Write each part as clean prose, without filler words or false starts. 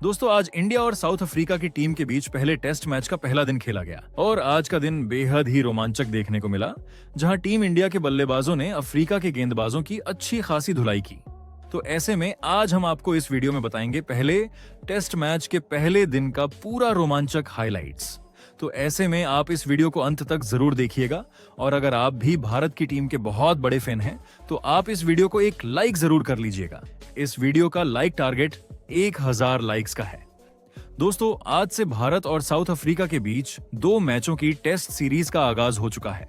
दोस्तों, आज इंडिया और साउथ अफ्रीका की टीम के बीच पहले टेस्ट मैच का पहला दिन खेला गया और आज का दिन बेहद ही रोमांचक देखने को मिला, जहां टीम इंडिया के बल्लेबाजों ने अफ्रीका के गेंदबाजों की अच्छी खासी धुलाई की। तो ऐसे में आज हम आपको इस वीडियो में बताएंगे पहले टेस्ट मैच के पहले दिन का पूरा रोमांचक हाइलाइट्स। तो ऐसे में आप इस वीडियो को अंत तक जरूर देखिएगा और अगर आप भी भारत की टीम के बहुत बड़े फैन हैं तो आप इस वीडियो को एक लाइक जरूर कर लीजिएगा। इस वीडियो का लाइक टारगेट 1000 लाइक्स का है। दोस्तों, आज से भारत और साउथ अफ्रीका के बीच 2 मैचों की टेस्ट सीरीज का आगाज हो चुका है।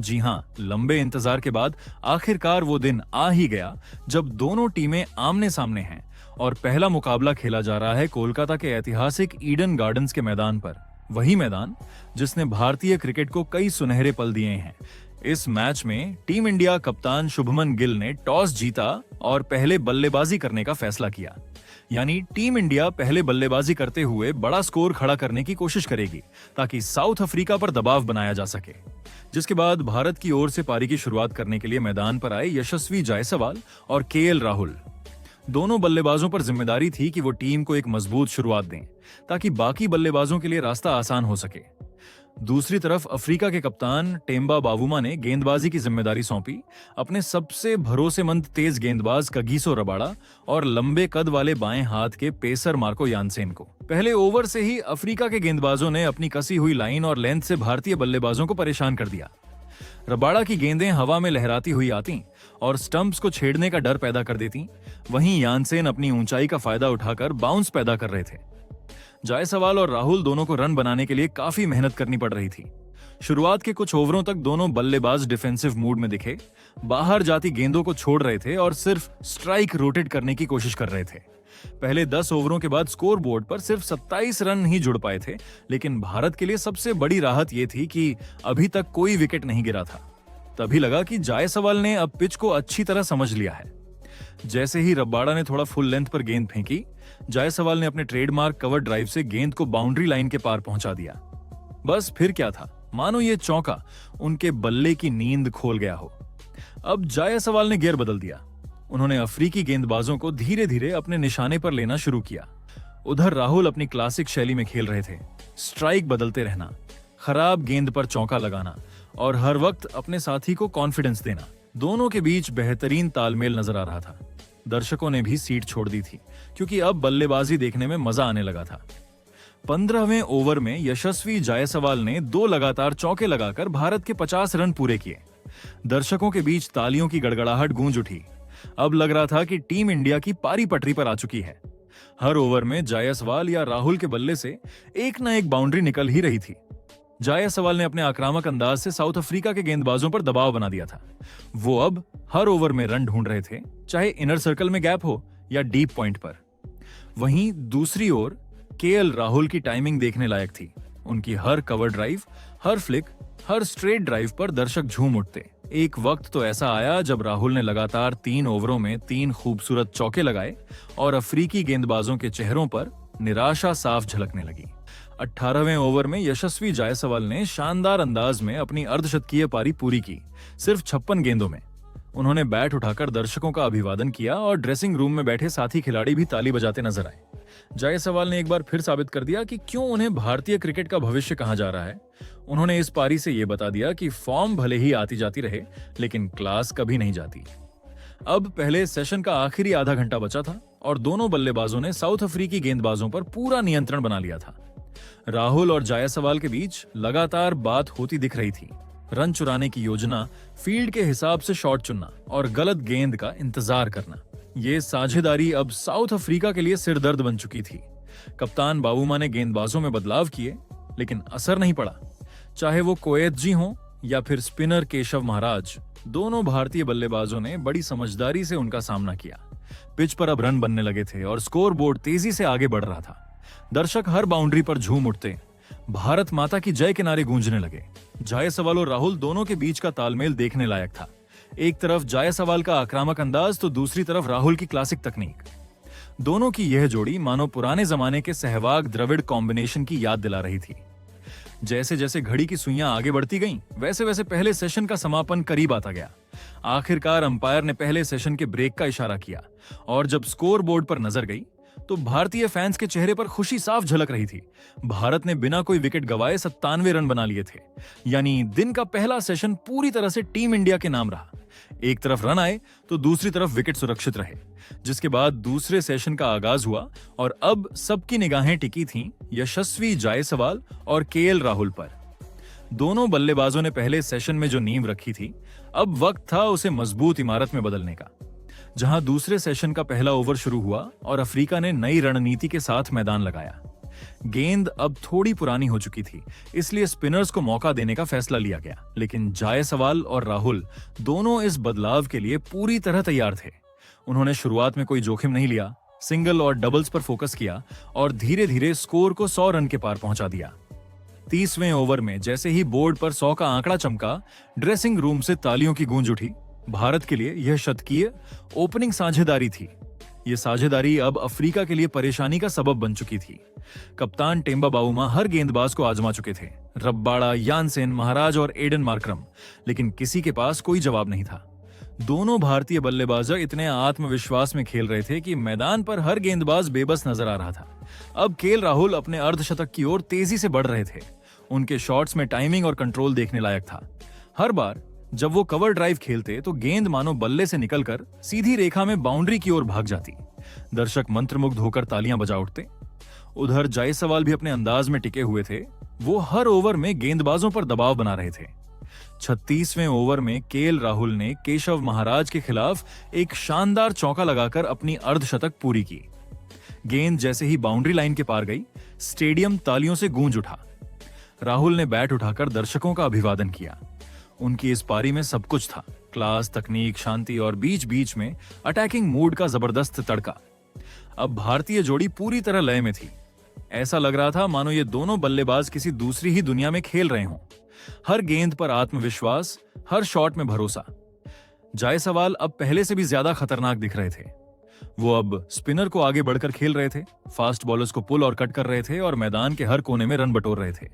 जी हां, लंबे इंतजार के बाद आखिरकार वो दिन आ ही गया जब दोनों टीमें आमने सामने हैं और पहला मुकाबला खेला जा रहा है कोलकाता के ऐतिहासिक ईडन गार्डन्स के मैदान पर। वही मैदान जिसने भारतीय क्रिकेट को कई सुनहरे पल दिए हैं। इस मैच में टीम इंडिया कप्तान शुभमन गिल ने टॉस जीता और पहले बल्लेबाजी करने का फैसला किया। यानी टीम इंडिया पहले बल्लेबाजी करते हुए बड़ा स्कोर खड़ा करने की कोशिश करेगी ताकि साउथ अफ्रीका पर दबाव बनाया जा सके। जिसके बाद भारत की ओर से पारी की शुरुआत करने के लिए मैदान पर आए यशस्वी जायसवाल और केएल राहुल। दोनों बल्लेबाजों पर जिम्मेदारी थी कि वो टीम को एक मजबूत शुरुआत दें ताकि बाकी बल्लेबाजों के लिए रास्ता आसान हो सके। दूसरी तरफ अफ्रीका के कप्तान टेम्बा बावुमा ने गेंदबाजी की जिम्मेदारी सौंपी अपने सबसे भरोसेमंद तेज गेंदबाज कगिसो रबाड़ा और लंबे कद वाले बाएं हाथ के पेसर मार्को यानसेन को। पहले ओवर से ही अफ्रीका के गेंदबाजों ने अपनी कसी हुई लाइन और लेंथ से भारतीय बल्लेबाजों को परेशान कर दिया। रबाड़ा की गेंदें हवा में लहराती हुई आती और स्टंप्स को छेड़ने का डर पैदा कर देती। वहीं यानसेन अपनी ऊंचाई का फायदा उठाकर बाउंस पैदा कर रहे थे। जायसवाल और राहुल दोनों को रन बनाने के लिए काफी मेहनत करनी पड़ रही थी। शुरुआत के कुछ ओवरों तक दोनों बल्लेबाज डिफेंसिव मूड में दिखे, बाहर जाती गेंदों को छोड़ रहे थे और सिर्फ स्ट्राइक रोटेट करने की कोशिश कर रहे थे। पहले 10 ओवरों के बाद स्कोर बोर्ड पर सिर्फ 27 रन ही जुड़ पाए थे, लेकिन भारत के लिए सबसे बड़ी राहत यह थी कि अभी तक कोई विकेट नहीं गिरा था। तभी लगा कि जायसवाल ने अब पिच को अच्छी तरह समझ लिया है। जैसे ही रबाड़ा ने थोड़ा फुल लेंथ पर गेंद फेंकी, जायसवाल ने अपने ट्रेडमार्क कवर ड्राइव से गेंद को बाउंड्री लाइन के पार पहुंचा दिया। बस फिर क्या था, मानो ये चौका उनके बल्ले की नींद खोल गया हो। अब जायसवाल ने गियर बदल दिया। उन्होंने अफ्रीकी गेंदबाजों को धीरे धीरे अपने निशाने पर लेना शुरू किया। उधर राहुल अपनी क्लासिक शैली में खेल रहे थे, स्ट्राइक बदलते रहना, खराब गेंद पर चौका लगाना और हर वक्त अपने साथी को कॉन्फिडेंस देना। दोनों के बीच बेहतरीन तालमेल नजर आ रहा था। दर्शकों ने भी सीट छोड़ दी थी क्योंकि अब बल्लेबाजी देखने में मजा आने लगा था। 15वें ओवर में यशस्वी जायसवाल ने 2 लगातार चौके लगाकर भारत के 50 रन पूरे किए। दर्शकों के बीच तालियों की गड़गड़ाहट गूंज उठी। अब लग रहा था कि टीम इंडिया की पारी पटरी पर आ चुकी है। हर ओवर में जायसवाल या राहुल के बल्ले से एक न एक बाउंड्री निकल ही रही थी। जायसवाल ने अपने आक्रामक अंदाज से साउथ अफ्रीका के गेंदबाजों पर दबाव बना दिया था। वो अब हर ओवर में रन ढूंढ रहे थे, चाहे इनर सर्कल में गैप हो या डीप पॉइंट पर। वहीं दूसरी ओर केएल राहुल की टाइमिंग देखने लायक थी। उनकी हर कवर ड्राइव, हर फ्लिक, हर स्ट्रेट ड्राइव पर दर्शक झूम उठते। एक वक्त तो ऐसा आया जब राहुल ने लगातार 3 ओवरों में 3 खूबसूरत चौके लगाए और अफ्रीकी गेंदबाजों के चेहरों पर निराशा साफ झलकने लगी। 18वें ओवर में यशस्वी जायसवाल ने शानदार अंदाज में अपनी अर्धशतकीय पारी पूरी की, सिर्फ 56 गेंदों में। उन्होंने बैट उठाकर दर्शकों का अभिवादन किया और ड्रेसिंग रूम में बैठे साथी खिलाड़ी भी ताली बजाते नजर आए। जायसवाल ने एक बार फिर साबित कर दिया कि क्यों उन्हें भारतीय क्रिकेट का भविष्य कहा जा रहा है। उन्होंने इस पारी से यह बता दिया कि फॉर्म भले ही आती जाती रहे, लेकिन क्लास कभी नहीं जाती। अब पहले सेशन का आखिरी आधा घंटा बचा था और दोनों बल्लेबाजों ने साउथ अफ्रीकी गेंदबाजों पर पूरा नियंत्रण बना लिया था। राहुल और जायसवाल के बीच लगातार बात होती दिख रही थी। रन चुराने की योजना, फील्ड के हिसाब से शॉट चुनना और गलत गेंद का इंतजार करना, ये साझेदारी अब साउथ अफ्रीका के लिए सिरदर्द बन चुकी थी। कप्तान बावुमा ने गेंदबाजों में बदलाव किए, लेकिन असर नहीं पड़ा। चाहे वो कोएत जी हों या फिर स्पिनर केशव महाराज, दोनों भारतीय बल्लेबाजों ने बड़ी समझदारी से उनका सामना किया। पिच पर अब रन बनने लगे थे और स्कोर बोर्ड तेजी से आगे बढ़ रहा था। दर्शक हर बाउंड्री पर झूम उठते, भारत माता की जय के नारे गूंजने लगे। जायसवाल और राहुल दोनों के बीच का तालमेल देखने लायक था। एक तरफ जायसवाल का आक्रामक अंदाज तो दूसरी तरफ राहुल की क्लासिक तकनीक। दोनों की यह जोड़ी मानो पुराने जमाने के सहवाग द्रविड़ कॉम्बिनेशन की याद दिला रही थी। जैसे जैसे घड़ी की सुइयां आगे बढ़ती गईं, वैसे वैसे पहले सेशन का समापन करीब आता गया। आखिरकार अंपायर ने पहले सेशन के ब्रेक का इशारा किया और जब स्कोर बोर्ड पर नजर गई तो भारतीय फैंस के चेहरे पर खुशी साफ झलक रही थी। भारत ने बिना कोई विकेट गवाए 97 रन बना लिए थे, यानी दिन का पहला सेशन पूरी तरह से टीम इंडिया के नाम रहा। एक तरफ रन आए तो दूसरी तरफ विकेट सुरक्षित रहे, जिसके बाद दूसरे सेशन का आगाज हुआ और अब सबकी निगाहें टिकी थीं यशस्वी जायसवाल और केएल राहुल पर। दोनों बल्लेबाजों ने पहले सेशन में जो नींव रखी थी, अब वक्त था उसे मजबूत इमारत में बदलने का। जहां दूसरे सेशन का पहला ओवर शुरू हुआ और अफ्रीका ने नई रणनीति के साथ मैदान लगाया। गेंद अब थोड़ी पुरानी हो चुकी थी, इसलिए स्पिनर्स को मौका देने का फैसला लिया गया, लेकिन जायसवाल और राहुल दोनों इस बदलाव के लिए पूरी तरह तैयार थे। उन्होंने शुरुआत में कोई जोखिम नहीं लिया, सिंगल और डबल्स पर फोकस किया और धीरे धीरे स्कोर को 100 रन के पार पहुंचा दिया। 30वें ओवर में जैसे ही बोर्ड पर 100 का आंकड़ा चमका, ड्रेसिंग रूम से तालियों की गूंज उठी। भारत के लिए यह शतकीय ओपनिंग साझेदारी थी। यह साझेदारी अब अफ्रीका के लिए परेशानी का सबब बन चुकी थी। कप्तान टेम्बा बाउमा हर गेंदबाज को आजमा चुके थे, रब्बाड़ा, यानसेन, महाराज और एडन मार्करम, लेकिन किसी के पास कोई जवाब नहीं था। दोनों भारतीय बल्लेबाज इतने आत्मविश्वास में खेल रहे थे कि मैदान पर हर गेंदबाज बेबस नजर आ रहा था। अब केएल राहुल अपने अर्धशतक की ओर तेजी से बढ़ रहे थे। उनके शॉट्स में टाइमिंग और कंट्रोल देखने लायक था। हर बार जब वो कवर ड्राइव खेलते तो गेंद मानो बल्ले से निकलकर सीधी रेखा में बाउंड्री की ओर भाग जाती। दर्शक मंत्रमुग्ध होकर तालियां बजा उठते। उधर जायसवाल भी अपने अंदाज में टिके हुए थे। वो हर ओवर में गेंदबाजों पर दबाव बना रहे थे। 36वें ओवर में केएल राहुल ने केशव महाराज के खिलाफ एक शानदार चौका लगाकर अपनी अर्धशतक पूरी की। गेंद जैसे ही बाउंड्री लाइन के पार गई, स्टेडियम तालियों से गूंज उठा। राहुल ने बैट उठाकर दर्शकों का अभिवादन किया। उनकी इस पारी में सब कुछ था, क्लास, तकनीक, शांति और बीच बीच में अटैकिंग मूड का जबरदस्त तड़का। अब भारतीय जोड़ी पूरी तरह लय में थी। ऐसा लग रहा था मानो ये दोनों बल्लेबाज किसी दूसरी ही दुनिया में खेल रहे हों। हर गेंद पर आत्मविश्वास, हर शॉट में भरोसा। जायसवाल अब पहले से भी ज्यादा खतरनाक दिख रहे थे। वो अब स्पिनर को आगे बढ़कर खेल रहे थे, फास्ट बॉलर्स को पुल और कट कर रहे थे और मैदान के हर कोने में रन बटोर रहे थे।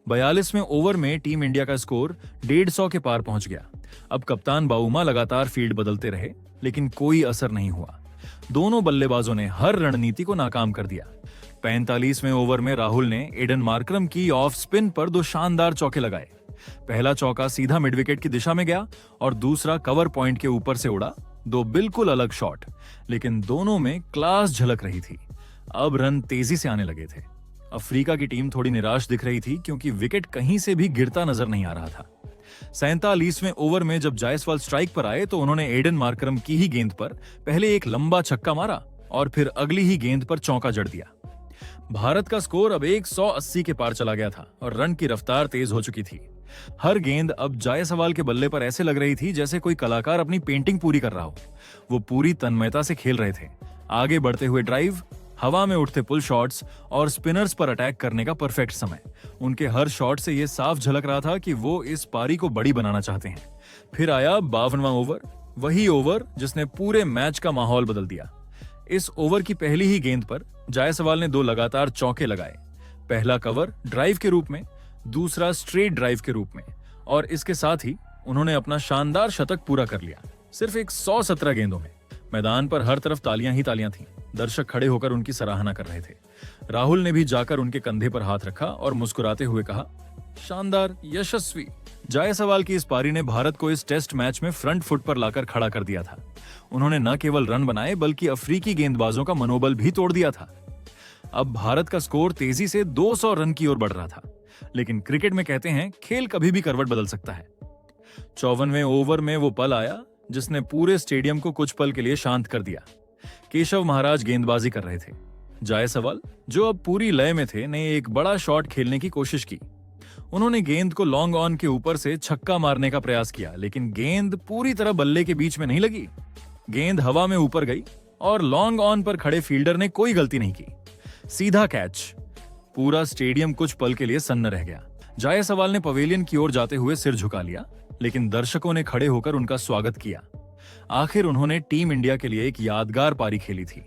42वें ओवर में टीम इंडिया का स्कोर 150 के पार पहुंच गया। अब कप्तान बाउमा लगातार फील्ड बदलते रहे, लेकिन कोई असर नहीं हुआ। दोनों बल्लेबाजों ने हर रणनीति को नाकाम कर दिया। 45वें ओवर में राहुल ने एडन मार्करम की ऑफ स्पिन पर 2 शानदार चौके लगाए। पहला चौका सीधा मिड विकेट की दिशा में गया और दूसरा कवर पॉइंट के ऊपर से उड़ा। 2 बिल्कुल अलग शॉट, लेकिन दोनों में क्लास झलक रही थी। अब रन तेजी से आने लगे थे। अफ्रीका की टीम थोड़ी निराश दिख रही थी क्योंकि विकेट कहीं से भी गिरता नजर नहीं आ रहा था। 47वें ओवर में जब जायसवाल स्ट्राइक पर आए तो उन्होंने एडन मार्करम की ही गेंद पर पहले एक लंबा छक्का मारा और फिर अगली ही गेंद पर चौका जड़ दिया। भारत का स्कोर अब 180 के पार चला गया था और रन की रफ्तार तेज हो चुकी थी। हर गेंद अब जायसवाल के बल्ले पर ऐसे लग रही थी जैसे कोई कलाकार अपनी पेंटिंग पूरी कर रहा हो। वो पूरी तन्मयता से खेल रहे थे। आगे बढ़ते हुए ड्राइव, हवा में उठते पुल शॉट्स और स्पिनर्स पर अटैक करने का परफेक्ट समय। उनके हर शॉट से यह साफ झलक रहा था कि वो इस पारी को बड़ी बनाना चाहते हैं। फिर आया 52वां ओवर, वही ओवर जिसने पूरे मैच का माहौल बदल दिया। इस ओवर की पहली ही गेंद पर जायसवाल ने 2 लगातार चौके लगाए। पहला कवर ड्राइव के रूप में, दूसरा स्ट्रेट ड्राइव के रूप में, और इसके साथ ही उन्होंने अपना शानदार शतक पूरा कर लिया, सिर्फ 117 गेंदों में। मैदान पर हर तरफ तालियां ही तालियां थीं। दर्शक खड़े होकर उनकी सराहना कर रहे थे। राहुल ने भी जाकर उनके कंधे पर हाथ रखा और मुस्कुराते हुए कहा, शानदार, यशस्वी। जायसवाल की इस पारी ने भारत को इस टेस्ट मैच में फ्रंट फुट पर लाकर खड़ा कर दिया था। उन्होंने न केवल रन बनाए बल्कि अफ्रीकी गेंदबाजों का मनोबल भी तोड़ दिया था। अब भारत का स्कोर तेजी से 200 रन की ओर बढ़ रहा था, लेकिन क्रिकेट में कहते हैं खेल कभी भी करवट बदल सकता है। 54वें ओवर में वो पल आया जिसने पूरे स्टेडियम को कुछ पल के लिए शांत कर दिया। केशव महाराज गेंदबाजी कर रहे थे। जायसवाल, जो अब पूरी लय में थे, ने एक बड़ा शॉट खेलने की कोशिश की। उन्होंने गेंद को लॉन्ग ऑन के ऊपर से छक्का मारने का प्रयास किया, लेकिन गेंद पूरी तरह बल्ले के बीच में नहीं लगी। गेंद हवा में ऊपर गई और लॉन्ग ऑन पर खड़े फील्डर ने कोई गलती नहीं की, सीधा कैच। पूरा स्टेडियम कुछ पल के लिए सन्न रह गया। जायसवाल ने पवेलियन की ओर जाते हुए सिर झुका लिया, लेकिन दर्शकों ने खड़े होकर उनका स्वागत किया। आखिर उन्होंने टीम इंडिया के लिए एक यादगार पारी खेली थी।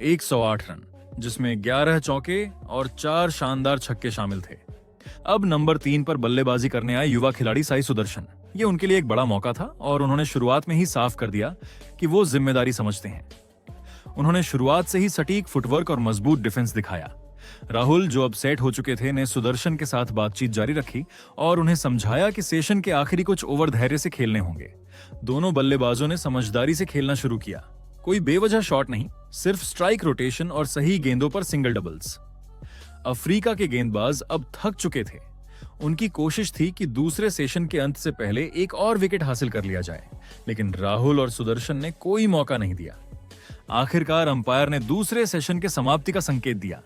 108 रन, जिसमें 11 चौके और 4 शानदार छक्के शामिल थे। अब नंबर 3 पर बल्लेबाजी करने आए युवा खिलाड़ी साई सुदर्शन। ये उनके लिए एक बड़ा मौका था और उन्होंने शुरुआत में ही साफ कर दिया कि वो जिम्मेदारी समझते हैं। उन्होंने शुरुआत से ही सटीक फुटवर्क और मजबूत डिफेंस दिखाया। राहुल, जो अब सेट हो चुके थे, ने सुदर्शन के साथ बातचीत जारी रखी और उन्हें समझाया कि सेशन के आखिरी कुछ ओवर धैर्य से खेलने होंगे। दोनों बल्लेबाजों ने समझदारी से खेलना शुरू किया। कोई बेवजह शॉट नहीं, सिर्फ स्ट्राइक रोटेशन और सही गेंदों पर सिंगल डबल्स। अफ्रीका के गेंदबाज अब थक चुके थे। उनकी कोशिश थी कि दूसरे सेशन के अंत से पहले एक और विकेट हासिल कर लिया जाए, लेकिन राहुल और सुदर्शन ने कोई मौका नहीं दिया। आखिरकार अंपायर ने दूसरे सेशन के समाप्ति का संकेत दिया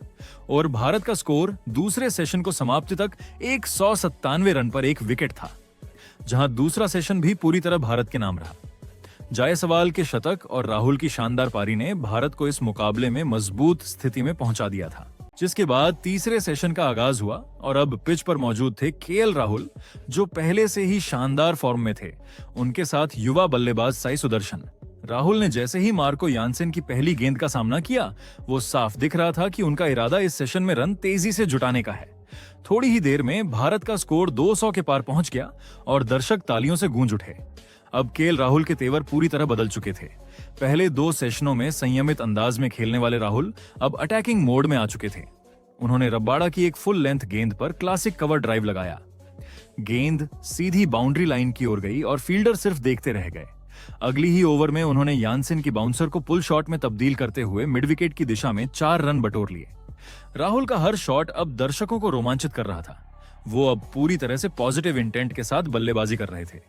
और भारत का स्कोर दूसरे सेशन को समाप्ति तक 197 रन पर एक विकेट था, जहां दूसरा सेशन भी पूरी तरह भारत के नाम रहा। जायसवाल के शतक और राहुल की शानदार पारी ने भारत को इस मुकाबले में मजबूत स्थिति में पहुंचा दिया था। जिसके बाद तीसरे सेशन का आगाज हुआ और अब पिच पर मौजूद थे केएल राहुल, जो पहले से ही शानदार फॉर्म में थे, उनके साथ युवा बल्लेबाज साई सुदर्शन। राहुल ने जैसे ही मार्को यानसेन की पहली गेंद का सामना किया, वो साफ दिख रहा था कि उनका इरादा इस सेशन में रन तेजी से जुटाने का है। थोड़ी ही देर में भारत का स्कोर 200 के पार पहुंच गया और दर्शक तालियों से गूंज उठे। अब केएल राहुल के तेवर पूरी तरह बदल चुके थे। पहले 2 सेशनों में संयमित अंदाज में खेलने वाले राहुल अब अटैकिंग मोड में आ चुके थे। उन्होंने रबाड़ा की एक फुल लेंथ गेंद पर क्लासिक कवर ड्राइव लगाया। गेंद सीधी बाउंड्री लाइन की ओर गई और फील्डर सिर्फ देखते रह गए। अगली ही ओवर में उन्होंने यानसेन की बाउंसर को पुल शॉट में तब्दील करते हुए मिड विकेट की दिशा में 4 रन बटोर लिए। राहुल का हर शॉट अब दर्शकों को रोमांचित कर रहा था। वो अब पूरी तरह से पॉजिटिव इंटेंट के साथ बल्लेबाजी कर रहे थे।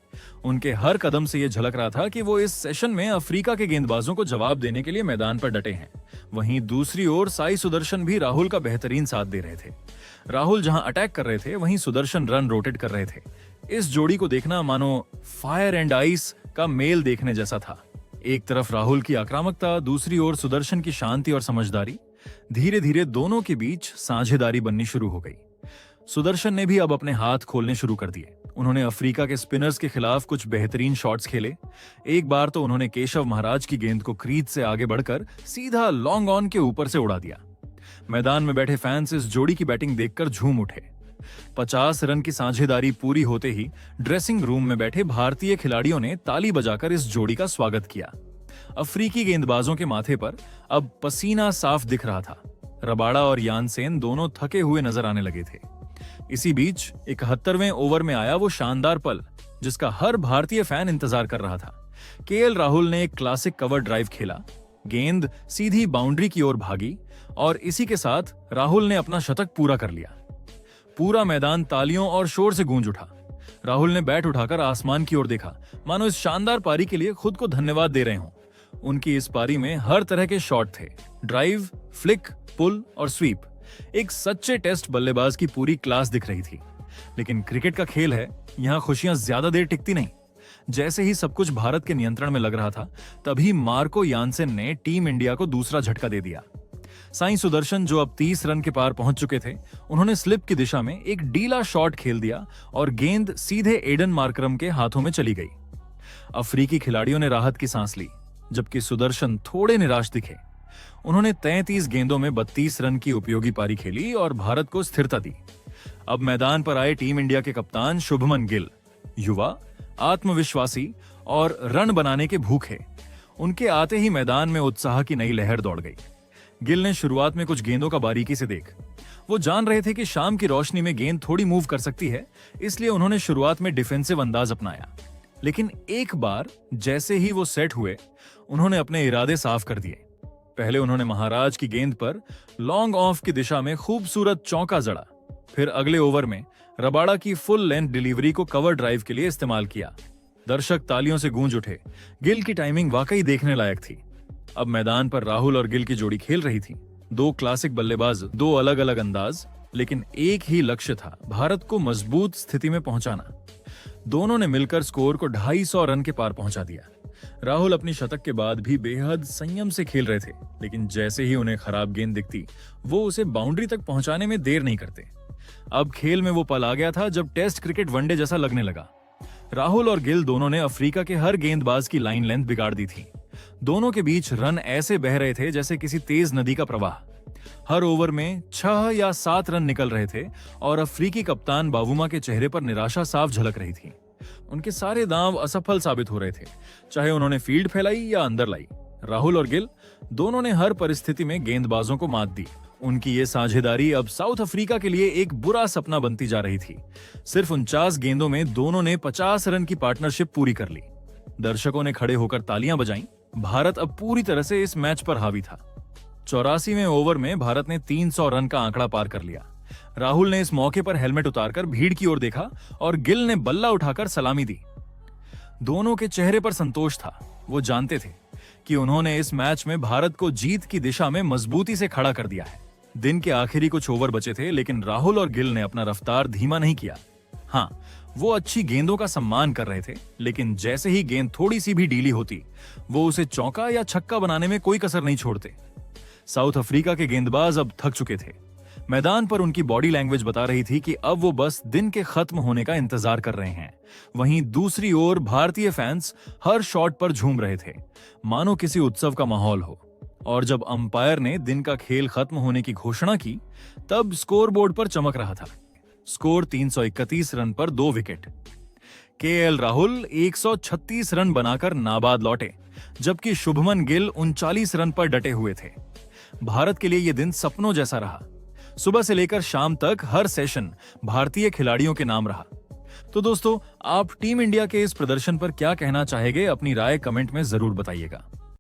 उनके हर कदम से यह झलक रहा था कि वो इस सेशन में अफ्रीका के गेंदबाजों को जवाब देने के लिए मैदान पर डटे हैं। वहीं दूसरी ओर साई सुदर्शन भी राहुल का बेहतरीन साथ दे रहे थे। राहुल जहां अटैक कर रहे थे, वहीं सुदर्शन रन रोटेट कर रहे थे। इस जोड़ी को देखना मानो फायर एंड आइस का मेल देखने जैसा था। एक तरफ राहुल की आक्रामकता, दूसरी ओर सुदर्शन की शांति और समझदारी। धीरे धीरे दोनों के बीच साझेदारी बननी शुरू हो गई। सुदर्शन ने भी अब अपने हाथ खोलने शुरू कर दिए। उन्होंने अफ्रीका के स्पिनर्स के खिलाफ कुछ बेहतरीन शॉट्स खेले। एक बार तो उन्होंने केशव महाराज की गेंद को क्रीज से आगे बढ़कर सीधा लॉन्ग ऑन के ऊपर से उड़ा दिया। मैदान में बैठे फैंस इस जोड़ी की बैटिंग देखकर झूम उठे। 50 रन की साझेदारी पूरी होते ही ड्रेसिंग रूम में बैठे भारतीय खिलाड़ियों ने ताली बजाकर इस जोड़ी का स्वागत किया। अफ्रीकी गेंदबाजों के माथे पर अब पसीना साफ दिख रहा था। रबाड़ा और यानसेन दोनों थके हुए नजर आने लगे थे। इसी बीच 71वें ओवर में आया वो शानदार पल, जिसका हर भारतीय फैन इंतजार कर रहा था। केएल राहुल ने एक क्लासिक कवर ड्राइव खेला। गेंद सीधी बाउंड्री की ओर भागी और इसी के साथ राहुल ने अपना शतक पूरा कर लिया। पूरा मैदान तालियों और शोर से गूंज उठा। राहुल ने बैट उठाकर आसमान की ओर देखा, मानो इस शानदार पारी के लिए खुद को धन्यवाद दे रहे हों। उनकी इस पारी में हर तरह के शॉट थे, ड्राइव, फ्लिक, पुल और स्वीप। एक सच्चे टेस्ट बल्लेबाज की पूरी क्लास दिख रही थी। लेकिन क्रिकेट का खेल है, यहां खुशियां ज्यादा देर टिकती नहीं। जैसे ही सब कुछ भारत के नियंत्रण में लग रहा था, तभी मार्को यानसेन ने टीम इंडिया को दूसरा झटका दे दिया। साई सुदर्शन, जो अब 30 रन के पार पहुंच चुके थे, उन्होंने स्लिप की दिशा में एक डीला शॉट खेल दिया और गेंद सीधे एडन मार्करम के हाथों में चली गई। अफ्रीकी खिलाड़ियों ने राहत की सांस ली, जबकि सुदर्शन थोड़े निराश दिखे। उन्होंने 33 गेंदों में 32 रन की उपयोगी पारी खेली और भारत को स्थिरता दी। अब मैदान पर आए टीम इंडिया के कप्तान शुभमन गिल, युवा, आत्मविश्वासी और रन बनाने के भूखे। उनके आते ही मैदान में उत्साह की नई लहर दौड़ गई। गिल ने शुरुआत में कुछ गेंदों का बारीकी से देख। वो जान रहे थे कि शाम की रोशनी में गेंद थोड़ी मूव कर सकती है, इसलिए उन्होंने शुरुआत में डिफेंसिव अंदाज अपनाया। लेकिन एक बार जैसे ही वो सेट हुए, उन्होंने अपने इरादे साफ कर दिए। पहले उन्होंने महाराज की गेंद पर लॉन्ग ऑफ की दिशा में खूबसूरत चौका जड़ा। फिर अगले ओवर में रबाड़ा की फुल लेंथ डिलीवरी को कवर ड्राइव के लिए इस्तेमाल किया। दर्शक तालियों से गूंज उठे। गिल की टाइमिंग वाकई देखने लायक थी। अब मैदान पर राहुल और गिल की जोड़ी खेल रही थी। 2 क्लासिक बल्लेबाज, 2 अलग अलग अंदाज, लेकिन एक ही लक्ष्य था, भारत को मजबूत स्थिति में पहुंचाना। दोनों ने मिलकर स्कोर को 250 रन के पार पहुंचा दिया। राहुल अपनी शतक के बाद भी बेहद संयम से खेल रहे थे, लेकिन जैसे ही उन्हें खराब गेंद दिखती, वो उसे बाउंड्री तक पहुंचाने में देर नहीं करते। अब खेल में वो पल आ गया था जब टेस्ट क्रिकेट वनडे जैसा लगने लगा। राहुल और गिल दोनों ने अफ्रीका के हर गेंदबाज की लाइन लेंथ बिगाड़ दी थी। दोनों के बीच रन ऐसे बह रहे थे जैसे किसी तेज नदी का प्रवाह। हर ओवर में 6 या 7 रन निकल रहे थे और अफ्रीकी कप्तान बावुमा के चेहरे पर निराशा साफ झलक रही थी। उनके सारे दांव असफल साबित हो रहे थे, चाहे उन्होंने फील्ड फैलाई या अंदर लाई। राहुल और गिल दोनों ने हर परिस्थिति में गेंदबाजों को मात दी। उनकी ये साझेदारी अब साउथ अफ्रीका के लिए एक बुरा सपना बनती जा रही थी। सिर्फ 49 गेंदों में दोनों ने 50 रन की पार्टनरशिप पूरी कर ली। दर्शकों ने खड़े होकर तालियां बजाईं। भारत अब पूरी तरह से इस मैच पर हावी था। 84वें ओवर में भारत ने 300 रन का आंकड़ा पार कर लिया। राहुल ने इस मौके पर हेलमेट उतारकर भीड़ की ओर देखा और गिल ने बल्ला उठाकर सलामी दी। दोनों के चेहरे पर संतोष था। वो जानते थे कि उन्होंने इस मैच में भारत को जीत की दिशा में मजबूती से खड़ा कर दिया है। दिन के आखिरी कुछ ओवर बचे थे, लेकिन राहुल और गिल ने अपना रफ्तार धीमा नहीं किया। हाँ, वो अच्छी गेंदों का सम्मान कर रहे थे, लेकिन जैसे ही गेंद थोड़ी सी भी ढीली होती, वो उसे चौका या छक्का बनाने में कोई कसर नहीं छोड़ते। साउथ अफ्रीका के गेंदबाज अब थक चुके थे। मैदान पर उनकी बॉडी लैंग्वेज बता रही थी कि अब वो बस दिन के खत्म होने का इंतजार कर रहे हैं। वहीं दूसरी ओर भारतीय फैंस हर शॉट पर झूम रहे थे, मानो किसी उत्सव का माहौल हो। और जब अंपायर ने दिन का खेल खत्म होने की घोषणा की, तब स्कोरबोर्ड पर चमक रहा था। स्कोर 331 रन पर 2 विकेट। केएल राहुल 136 रन बनाकर नाबाद लौटे, जबकि शुभमन गिल 39 रन पर डटे हुए थे। भारत के लिए यह दिन सपनों जैसा रहा। सुबह से लेकर शाम तक हर सेशन भारतीय खिलाड़ियों के नाम रहा। तो दोस्तों, आप टीम इंडिया के इस प्रदर्शन पर क्या कहना चाहेंगे? अपनी राय कमेंट में जरूर बताइएगा।